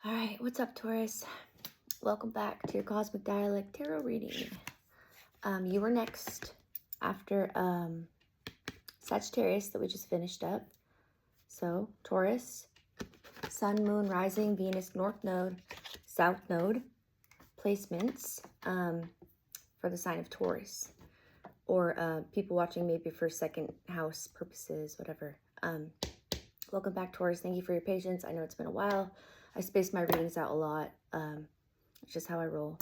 All right, what's up, Taurus? Welcome back to your Cosmic Dialect Tarot reading. You were next after Sagittarius that we just finished up. So, Taurus, Sun, Moon, Rising, Venus, North Node, South Node placements for the sign of Taurus. Or people watching maybe for second house purposes, whatever. Welcome back, Taurus. Thank you for your patience. I know it's been a while. I space my readings out a lot. It's just how I roll.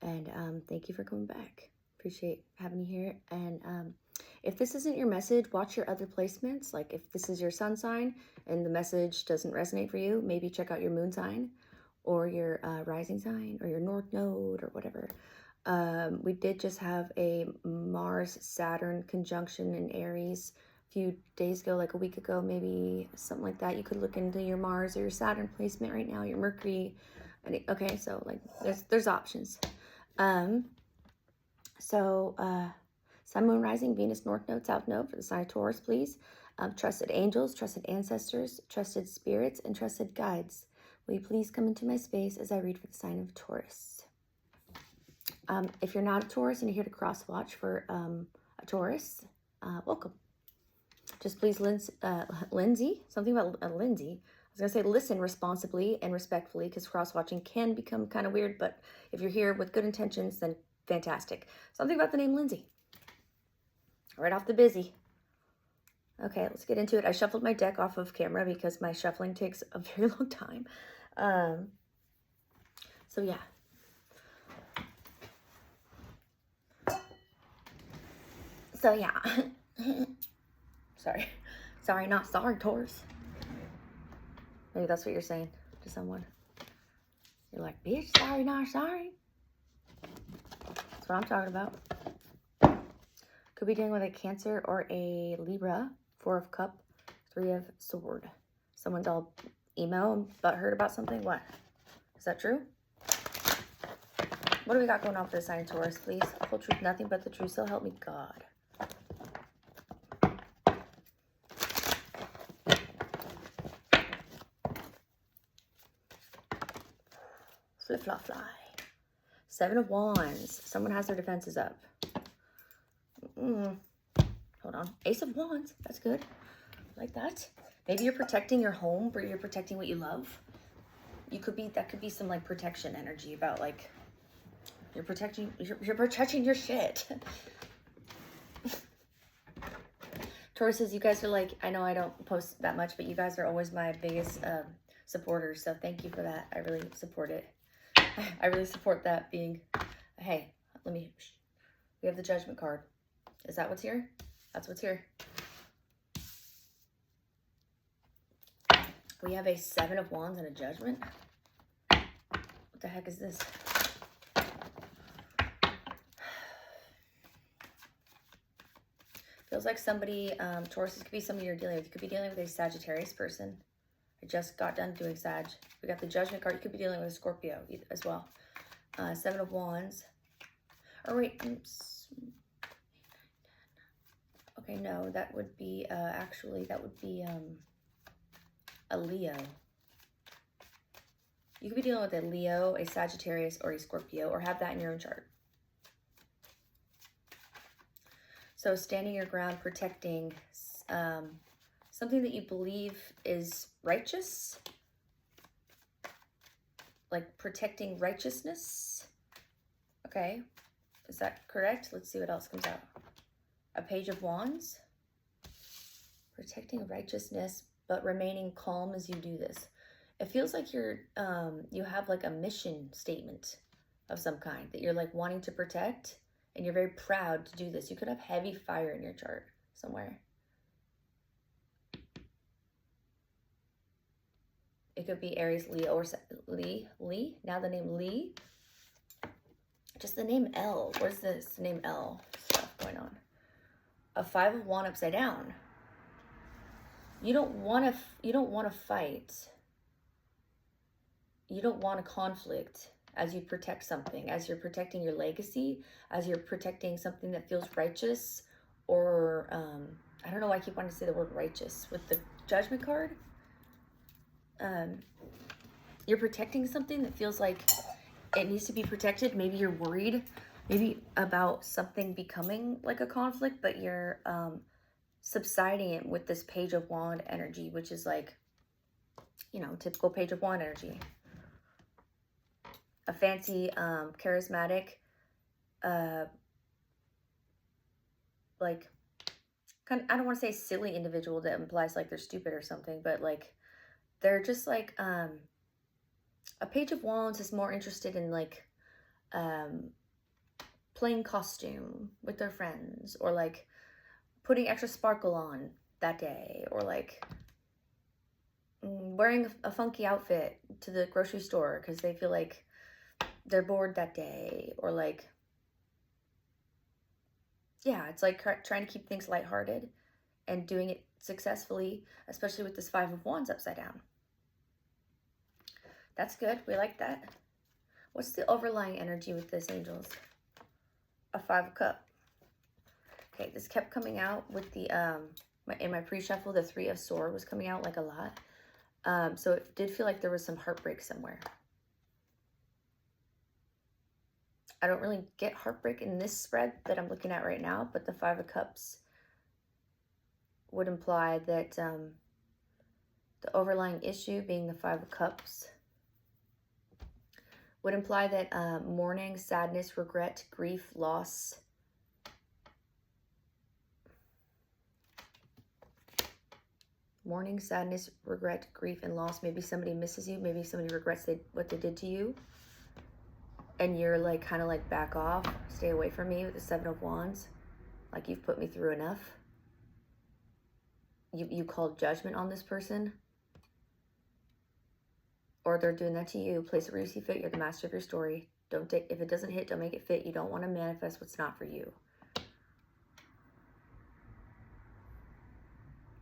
And thank you for coming back. Appreciate having you here. And if this isn't your message, watch your other placements. Like if this is your sun sign and the message doesn't resonate for you, maybe check out your moon sign or your rising sign or your north node or whatever. We did just have a Mars-Saturn conjunction in Aries few days ago, like a week ago, maybe something like that. You could look into your Mars or your Saturn placement right now, your Mercury. Okay, so like there's options. Sun, Moon, Rising, Venus, North Node, South Node for the sign of Taurus, please. Trusted angels, trusted ancestors, trusted spirits, and trusted guides. Will you please come into my space as I read for the sign of Taurus? If you're not a Taurus and you're here to cross watch for a Taurus, welcome. Just please, Lindsay, something about Lindsay. I was going to say listen responsibly and respectfully because cross-watching can become kind of weird, but if you're here with good intentions, then fantastic. Something about the name Lindsay. Right off the busy. Okay, let's get into it. I shuffled my deck off of camera because my shuffling takes a very long time. So yeah. Sorry, not sorry, Taurus. Maybe that's what you're saying to someone. You're like, bitch, sorry, not sorry. That's what I'm talking about. Could be dealing with a Cancer or a Libra. 4 of Cup, 3 of Sword. Someone's all emo and butthurt about something. What? Is that true? What do we got going on for the sign of Taurus, please? Whole truth, nothing but the truth. So help me God. Flip, flop, fly. 7 of Wands. Someone has their defenses up. Hold on. Ace of Wands. That's good. Like that. Maybe you're protecting your home, or you're protecting what you love. That could be some like protection energy about like you're protecting your shit. Tauruses, you guys are like, I know I don't post that much, but you guys are always my biggest supporters. So thank you for that. I really support it. I really support that being, hey, we have the Judgment card. Is that what's here? That's what's here. We have a 7 of Wands and a Judgment. What the heck is this? Feels like somebody, Taurus, this could be somebody you're dealing with. You could be dealing with a Sagittarius person. I just got done doing Sag. We got the Judgment card. You could be dealing with a Scorpio as well. 7 of Wands. Or wait, okay, no, that would be, actually, that would be a Leo. You could be dealing with a Leo, a Sagittarius, or a Scorpio, or have that in your own chart. So standing your ground, protecting something that you believe is righteous, like protecting righteousness. Okay, is that correct? Let's see what else comes out. A Page of Wands. Protecting righteousness, but remaining calm as you do this. It feels like you have like a mission statement of some kind that you're like wanting to protect, and you're very proud to do this. You could have heavy fire in your chart somewhere. It could be Aries, Leo, or Lee. Now the name Lee. Just the name L. What is this? The name L stuff going on. A 5 of Wands upside down. You don't want to fight. You don't want a conflict as you protect something, as you're protecting your legacy, as you're protecting something that feels righteous, or I don't know why I keep wanting to say the word righteous with the Judgment card. You're protecting something that feels like it needs to be protected. Maybe you're worried, maybe about something becoming like a conflict, but you're subsiding it with this Page of Wand energy, which is like, you know, typical Page of Wand energy. A fancy, charismatic, like, kind of, I don't want to say silly individual that implies like they're stupid or something, but like, they're just like, a Page of Wands is more interested in like, playing costume with their friends, or like putting extra sparkle on that day, or like wearing a funky outfit to the grocery store because they feel like they're bored that day, or like, yeah, it's like trying to keep things lighthearted and doing it successfully, especially with this Five of Wands upside down. That's good. We like that. What's the overlying energy with this, angels? A Five of Cups. Okay, this kept coming out with the, in my pre-shuffle, the Three of Swords was coming out like a lot. So it did feel like there was some heartbreak somewhere. I don't really get heartbreak in this spread that I'm looking at right now, but the Five of Cups would imply that the overlying issue being the Five of Cups would imply that mourning, sadness, regret, grief, loss, mourning, sadness, regret, grief, and loss. Maybe somebody misses you. Maybe somebody regrets what they did to you. And you're like, kind of like, back off. Stay away from me with the Seven of Wands. Like, you've put me through enough. You called judgment on this person. Or they're doing that to you. Place it where you see fit. You're the master of your story. If it doesn't hit, don't make it fit. You don't want to manifest what's not for you.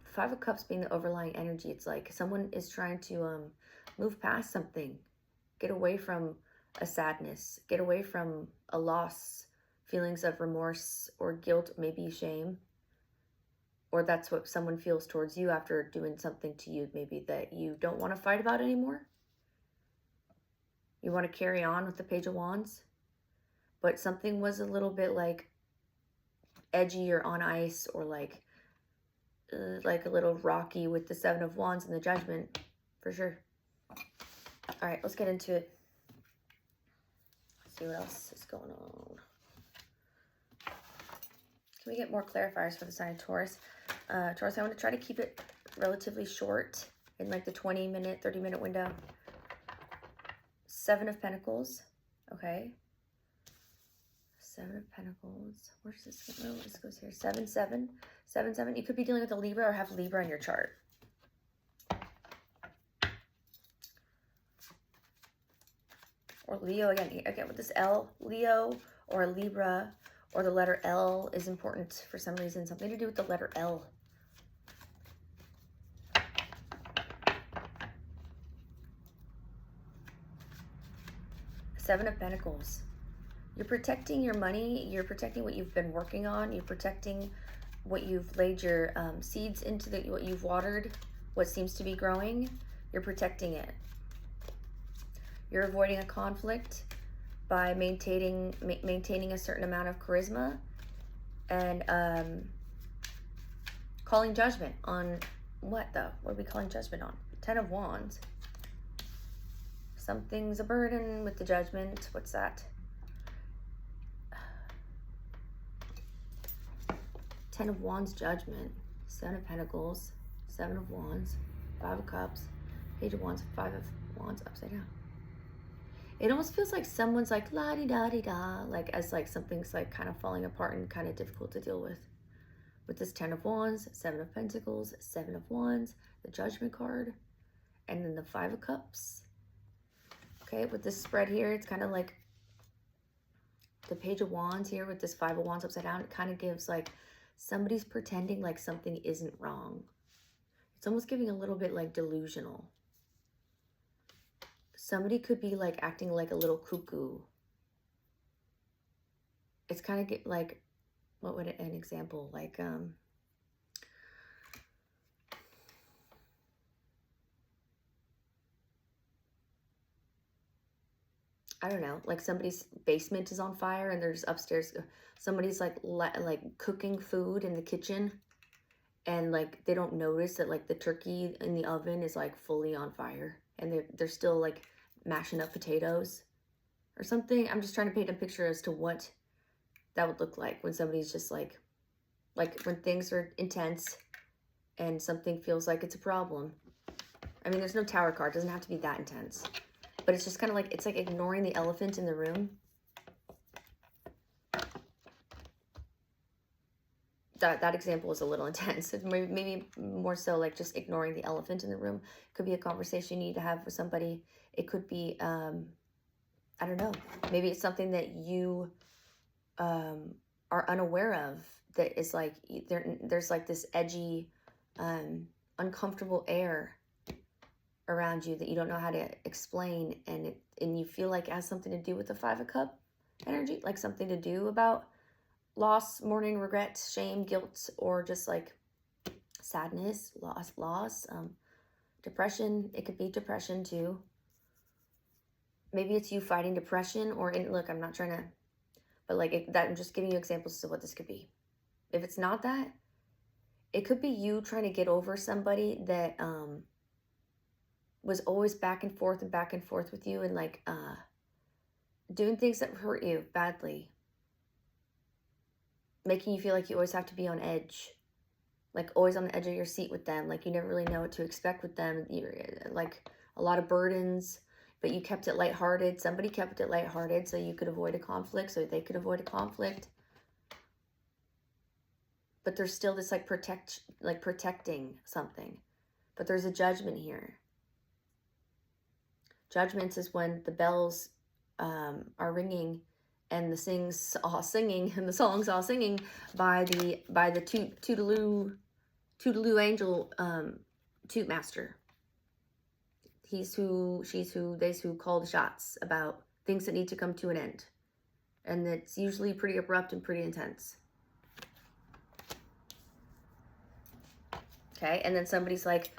Five of Cups being the overlying energy. It's like someone is trying to move past something. Get away from a sadness. Get away from a loss. Feelings of remorse or guilt, maybe shame. Or that's what someone feels towards you after doing something to you, maybe that you don't want to fight about anymore. You want to carry on with the Page of Wands, but something was a little bit like edgy or on ice, or like a little rocky with the Seven of Wands and the Judgment, for sure. All right, let's get into it. Let's see what else is going on. Can we get more clarifiers for the sign of Taurus? Taurus, I want to try to keep it relatively short in like the 20-minute, 30-minute window. Seven of Pentacles. Okay. Seven of Pentacles. Where's this go? Oh, this goes here. 7, 7. 7, 7. You could be dealing with a Libra or have Libra in your chart. Or Leo again. Again, with this L, Leo or a Libra, or the letter L is important for some reason. Something to do with the letter L. Seven of Pentacles. You're protecting your money. You're protecting what you've been working on. You're protecting what you've laid your seeds into, what you've watered, what seems to be growing. You're protecting it. You're avoiding a conflict by maintaining a certain amount of charisma and calling judgment on what, though? What are we calling judgment on? 10 of Wands. Something's a burden with the Judgment. What's that? 10 of Wands, Judgment. 7 of Pentacles. 7 of Wands. 5 of Cups. Page of Wands. 5 of Wands upside down. It almost feels like someone's like la-di-da-di-da, like as like something's like kind of falling apart and kind of difficult to deal with. With this 10 of Wands, 7 of Pentacles, 7 of Wands, the Judgment card, and then the 5 of Cups. Okay, with this spread here, it's kind of like the Page of Wands here with this 5 of Wands upside down. It kind of gives like somebody's pretending like something isn't wrong. It's almost giving a little bit like delusional. Somebody could be like acting like a little cuckoo. It's kind of get like, what would an example like? I don't know, like somebody's basement is on fire and they're just upstairs. Somebody's like cooking food in the kitchen, and like they don't notice that like the turkey in the oven is like fully on fire, and they're still like mashing up potatoes or something. I'm just trying to paint a picture as to what that would look like when somebody's just like when things are intense and something feels like it's a problem. I mean, there's no tower card. It doesn't have to be that intense. But it's just kind of like, it's like ignoring the elephant in the room. That example is a little intense. Maybe more so like just ignoring the elephant in the room. Could be a conversation you need to have with somebody. It could be, I don't know. Maybe it's something that you are unaware of, that is like, there's like this edgy, uncomfortable air around you that you don't know how to explain, and you feel like it has something to do with the 5 of Cup energy, like something to do about loss, mourning, regret, shame, guilt, or just like sadness, loss, depression. It could be depression too. Maybe it's you fighting depression, or look, I'm not trying to, but like I'm just giving you examples of what this could be. If it's not that, it could be you trying to get over somebody that was always back and forth with you, and like doing things that hurt you badly, making you feel like you always have to be on edge, like always on the edge of your seat with them, like you never really know what to expect with them. You're like a lot of burdens, but you kept it lighthearted. Somebody kept it lighthearted so you could avoid a conflict, so they could avoid a conflict. But there's still this like protecting something. But there's a judgment here. Judgment is when the bells are ringing and the songs all singing by the Toodaloo angel, toot master. He's who, she's who, they's who call the shots about things that need to come to an end. And it's usually pretty abrupt and pretty intense. Okay, and then somebody's like,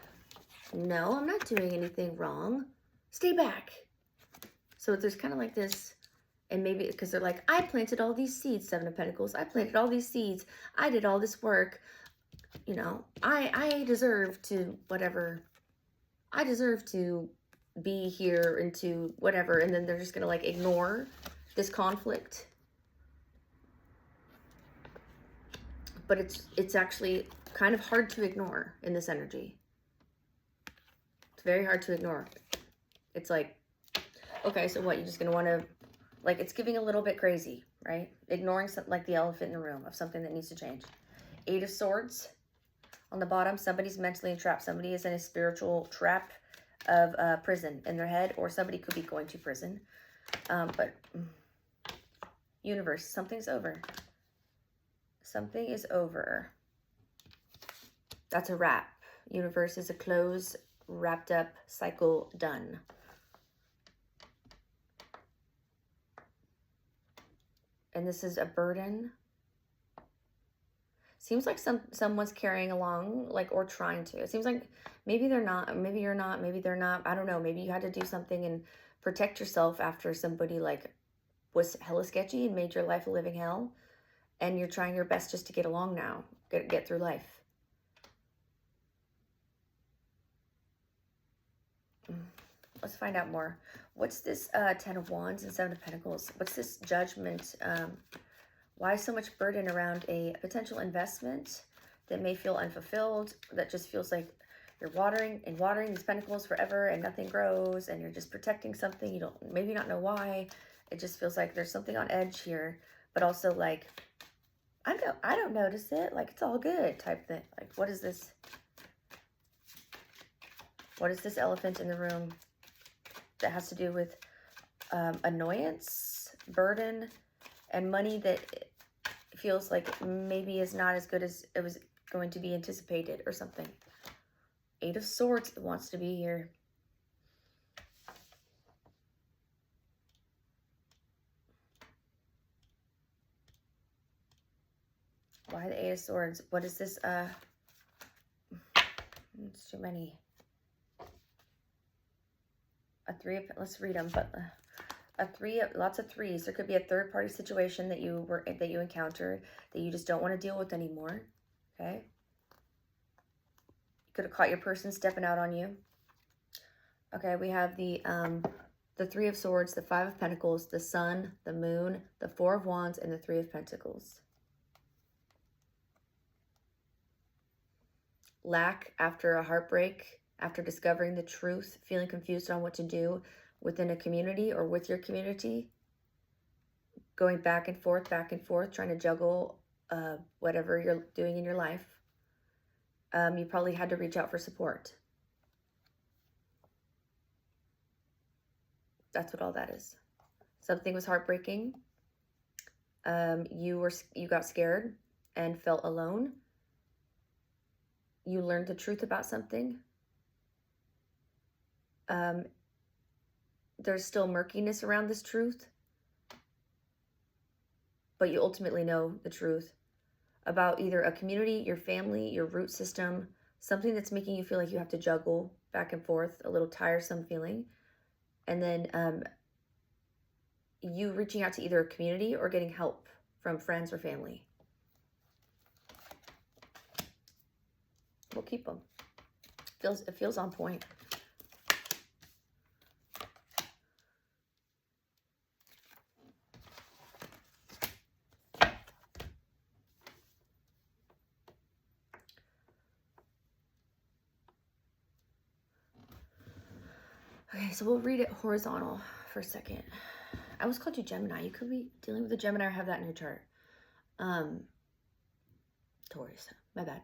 no, I'm not doing anything wrong. Stay back. So there's kind of like this, and maybe because they're like, I planted all these seeds, 7 of Pentacles. I planted all these seeds. I did all this work. You know, I deserve to whatever. I deserve to be here and to whatever. And then they're just going to like ignore this conflict. But it's actually kind of hard to ignore in this energy. It's very hard to ignore. It's like, okay, so what? You're just going to want to, like, it's giving a little bit crazy, right? Ignoring something like the elephant in the room of something that needs to change. 8 of Swords. On the bottom, somebody's mentally trapped. Somebody is in a spiritual trap of prison in their head, or somebody could be going to prison. But universe, something's over. Something is over. That's a wrap. Universe is a close, wrapped up, cycle done. And this is a burden. Seems like someone's carrying along, like, or trying to. It seems like maybe they're not, maybe you're not, maybe they're not. I don't know. Maybe you had to do something and protect yourself after somebody like was hella sketchy and made your life a living hell. And you're trying your best just to get along now, get through life. Let's find out more. What's this 10 of Wands and 7 of Pentacles? What's this judgment? Why so much burden around a potential investment that may feel unfulfilled, that just feels like you're watering these pentacles forever and nothing grows, and you're just protecting something. You don't, maybe not know why. It just feels like there's something on edge here, but also like, I don't notice it. Like, it's all good type thing. Like, what is this? What is this elephant in the room that has to do with annoyance, burden, and money that feels like maybe is not as good as it was going to be anticipated or something? 8 of Swords, it wants to be here. Why the 8 of Swords? What is this? It's too many. A 3 of, let's read them, but lots of threes. There could be a third-party situation that you encountered that you just don't want to deal with anymore. Okay. You could have caught your person stepping out on you. Okay, we have the Three of Swords, the Five of Pentacles, the Sun, the Moon, the Four of Wands, and the Three of Pentacles. Lack after a heartbreak, after discovering the truth, feeling confused on what to do within a community or with your community. Going back and forth, trying to juggle whatever you're doing in your life. You probably had to reach out for support. That's what all that is. Something was heartbreaking. You got scared and felt alone. You learned the truth about something. There's still murkiness around this truth, but you ultimately know the truth about either a community, your family, your root system, something that's making you feel like you have to juggle back and forth, a little tiresome feeling. And then you reaching out to either a community or getting help from friends or family. We'll keep them. It feels on point. Okay, so we'll read it horizontal for a second. I always called you Gemini. You could be dealing with a Gemini or have that in your chart. Taurus. My bad.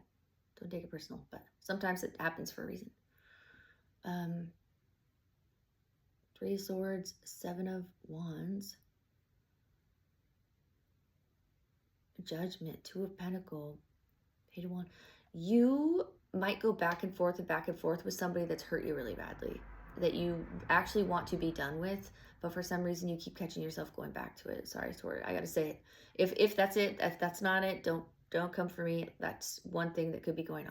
Don't take it personal, but sometimes it happens for a reason. Three of Swords, Seven of Wands, Judgment, Two of Pentacles, Page of Wands. You might go back and forth with somebody that's hurt you really badly, that you actually want to be done with, but for some reason you keep catching yourself going back to it. Sorry, Taurus, I gotta say it. If that's it, if that's not it, don't come for me. That's one thing that could be going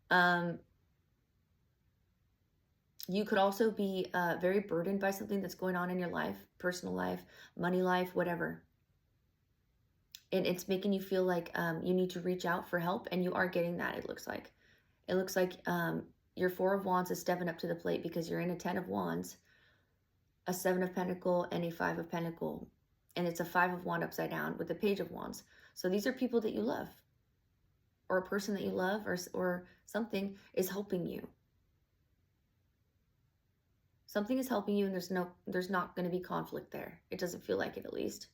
on. You could also be very burdened by something that's going on in your life, personal life, money life, whatever. And it's making you feel like you need to reach out for help, and you are getting that, it looks like. It looks like your Four of Wands is stepping up to the plate because you're in a Ten of Wands, a Seven of Pentacles, and a Five of Pentacles. And it's a Five of Wands upside down with a Page of Wands. So these are people that you love, or a person that you love, or something is helping you. Something is helping you, and there's not going to be conflict there. It doesn't feel like it, at least.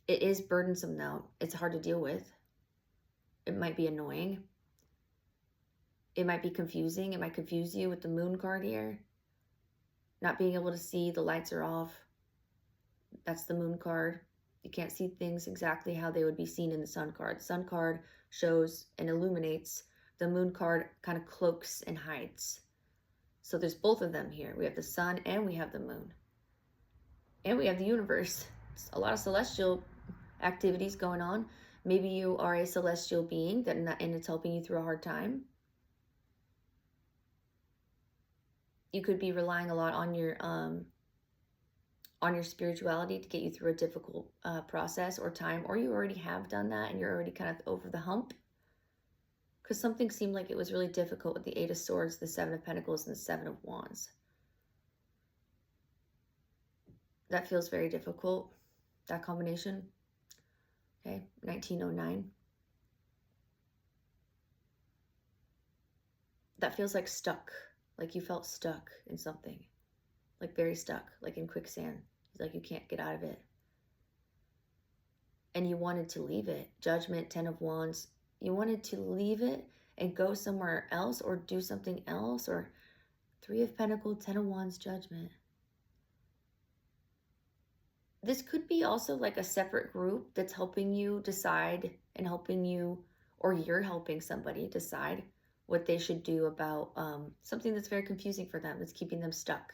It is burdensome, though. It's hard to deal with. It might be annoying. It might be confusing. It might confuse you with the Moon card here. Not being able to see, the lights are off. That's the Moon card. You can't see things exactly how they would be seen in the Sun card. The Sun card shows and illuminates. The Moon card kind of cloaks and hides. So there's both of them here. We have the Sun and we have the Moon. And we have the universe. It's a lot of celestial activities going on. Maybe you are a celestial being and it's helping you through a hard time. You could be relying a lot on your spirituality to get you through a difficult process or time, or you already have done that and you're already kind of over the hump. Because something seemed like it was really difficult with the Eight of Swords, the Seven of Pentacles, and the Seven of Wands. That feels very difficult, that combination. Okay, 1909. That feels like stuck, like you felt stuck in something. Like very stuck, like in quicksand. It's like you can't get out of it. And you wanted to leave it. Judgment, Ten of Wands. You wanted to leave it and go somewhere else or do something else. Or Three of Pentacles, Ten of Wands, Judgment. This could be also like a separate group that's helping you decide and helping you, or you're helping somebody decide what they should do about something that's very confusing for them. That's keeping them stuck.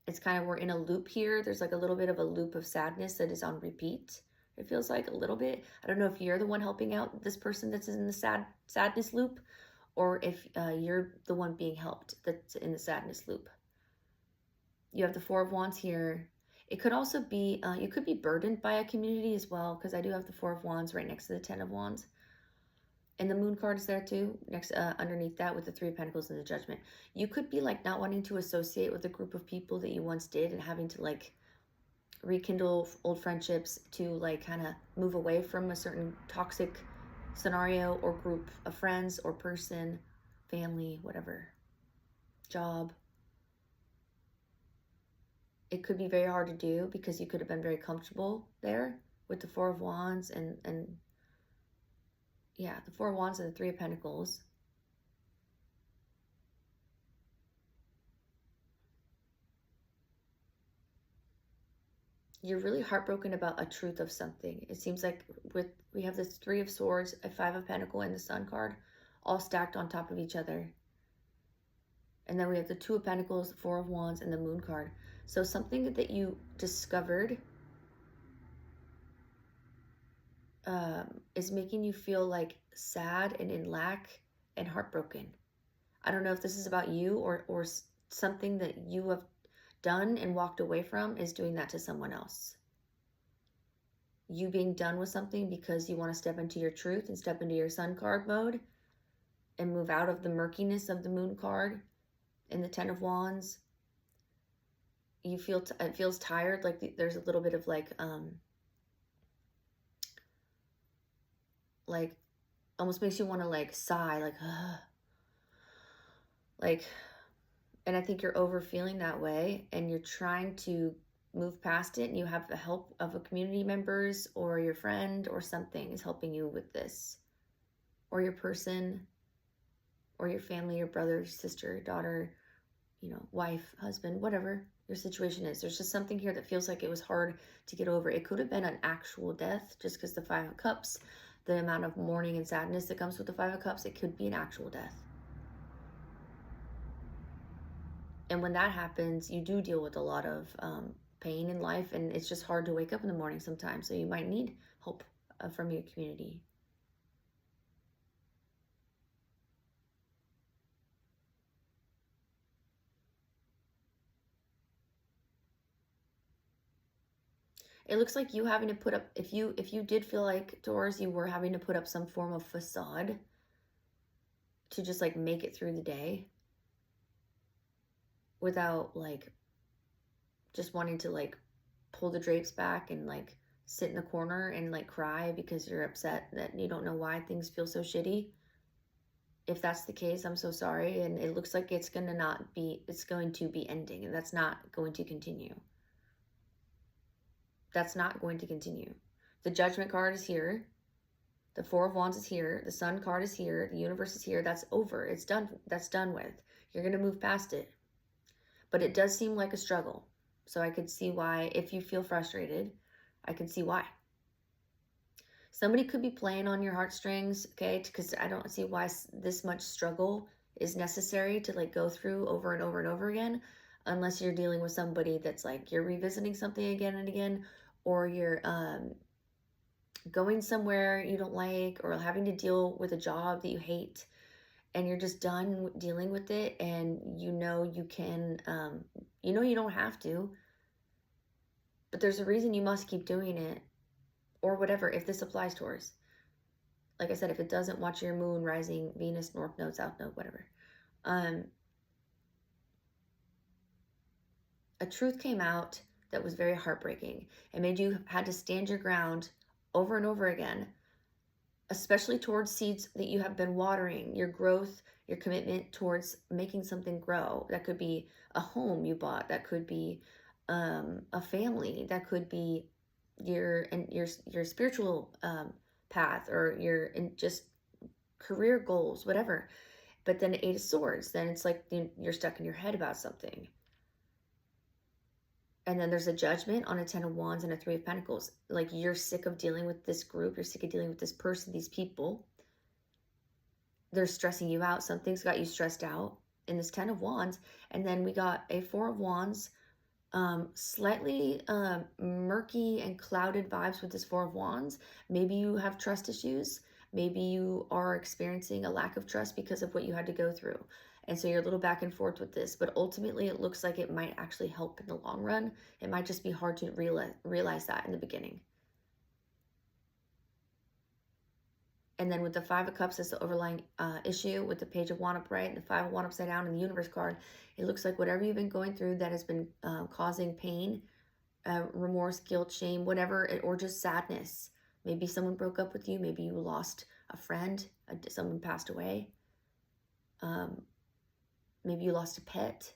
It's kind of, we're in a loop here. There's like a little bit of a loop of sadness that is on repeat. It feels like a little bit. I don't know if you're the one helping out this person that's in the sadness loop, or if you're the one being helped that's in the sadness loop. You have the Four of Wands here. It could also be, you could be burdened by a community as well, because I do have the Four of Wands right next to the Ten of Wands. And the Moon card is there too, next underneath that with the Three of Pentacles and the Judgment. You could be like not wanting to associate with a group of people that you once did and having to like rekindle old friendships to like kind of move away from a certain toxic scenario or group of friends or person, family, whatever, job. It could be very hard to do because you could have been very comfortable there with the Four of Wands and yeah, the Four of Wands and the Three of Pentacles. You're really heartbroken about a truth of something. It seems like we have this Three of Swords, a Five of Pentacles, and the Sun card all stacked on top of each other. And then we have the Two of Pentacles, the Four of Wands, and the Moon card. So something that you discovered is making you feel like sad and in lack and heartbroken. I don't know if this is about you or something that you have done and walked away from is doing that to someone else. You being done with something because you want to step into your truth and step into your Sun card mode and move out of the murkiness of the Moon card and the Ten of Wands. You feel it feels tired, like there's a little bit of like almost makes you want to like sigh, like like, and I think you're over feeling that way and you're trying to move past it, and you have the help of a community members or your friend or something is helping you with this, or your person or your family, your brother, sister, daughter, you know, wife, husband, whatever your situation is. There's just something here that feels like it was hard to get over. It could have been an actual death, just because the Five of Cups, the amount of mourning and sadness that comes with the Five of Cups, it could be an actual death. And when that happens, you do deal with a lot of pain in life, and it's just hard to wake up in the morning sometimes. So you might need help from your community. It looks like you having to put up, if you did feel like, Taurus, you were having to put up some form of facade to just like make it through the day without like just wanting to like pull the drapes back and like sit in the corner and like cry because you're upset that you don't know why things feel so shitty. If that's the case, I'm so sorry. And it looks like it's going to be ending, and that's not going to continue. That's not going to continue. The Judgment card is here. The Four of Wands is here. The Sun card is here. The Universe is here. That's over. It's done. That's done with. You're going to move past it. But it does seem like a struggle. So I could see why, if you feel frustrated, I can see why. Somebody could be playing on your heartstrings, okay? Because I don't see why this much struggle is necessary to like go through over and over and over again, unless you're dealing with somebody that's like, you're revisiting something again and again, or you're going somewhere you don't like, or having to deal with a job that you hate, and you're just done dealing with it, and you know you can, you know you don't have to, but there's a reason you must keep doing it, or whatever, if this applies to us. Like I said, if it doesn't, watch your moon, rising, Venus, North Node, South Node, whatever. A truth came out that was very heartbreaking and made you had to stand your ground over and over again, especially towards seeds that you have been watering, your growth, your commitment towards making something grow. That could be a home you bought. That could be a family. That could be your spiritual path, or your just career goals, whatever. But then Eight of Swords, then it's like you're stuck in your head about something. And then there's a Judgment on a Ten of Wands and a Three of Pentacles. Like, you're sick of dealing with this group. You're sick of dealing with this person, these people. They're stressing you out. Something's got you stressed out in this Ten of Wands. And then we got a Four of Wands, slightly murky and clouded vibes with this Four of Wands. Maybe you have trust issues. Maybe you are experiencing a lack of trust because of what you had to go through. And so you're a little back and forth with this, but ultimately it looks like it might actually help in the long run. It might just be hard to realize that in the beginning. And then with the Five of Cups as the overlying issue, with the Page of Wand upright and the Five of Wand upside down and the Universe card, it looks like whatever you've been going through that has been causing pain, remorse, guilt, shame, whatever, or just sadness. Maybe someone broke up with you. Maybe you lost a friend. Someone passed away. Maybe you lost a pet.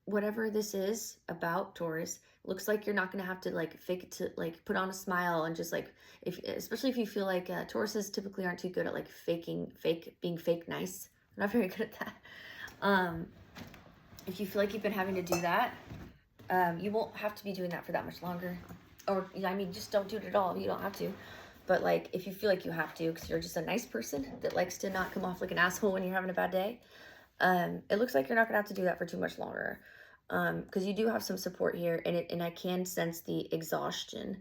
Whatever this is about, Taurus, looks like you're not going to have to like fake it to like put on a smile and just like, especially if you feel like Tauruses typically aren't too good at like being fake nice. They're not very good at that. If you feel like you've been having to do that, you won't have to be doing that for that much longer. Or, I mean, just don't do it at all. You don't have to. But like, if you feel like you have to, because you're just a nice person that likes to not come off like an asshole when you're having a bad day, it looks like you're not going to have to do that for too much longer. Because you do have some support here, and I can sense the exhaustion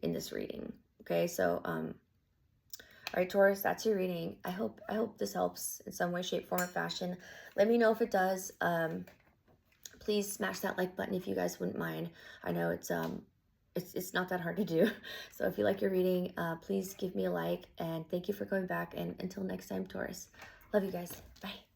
in this reading. Okay, so all right, Taurus, that's your reading. I hope this helps in some way, shape, form, or fashion. Let me know if it does. Please smash that like button if you guys wouldn't mind. I know it's not that hard to do. So if you like your reading, please give me a like, and thank you for coming back. And until next time, Taurus, love you guys. Bye.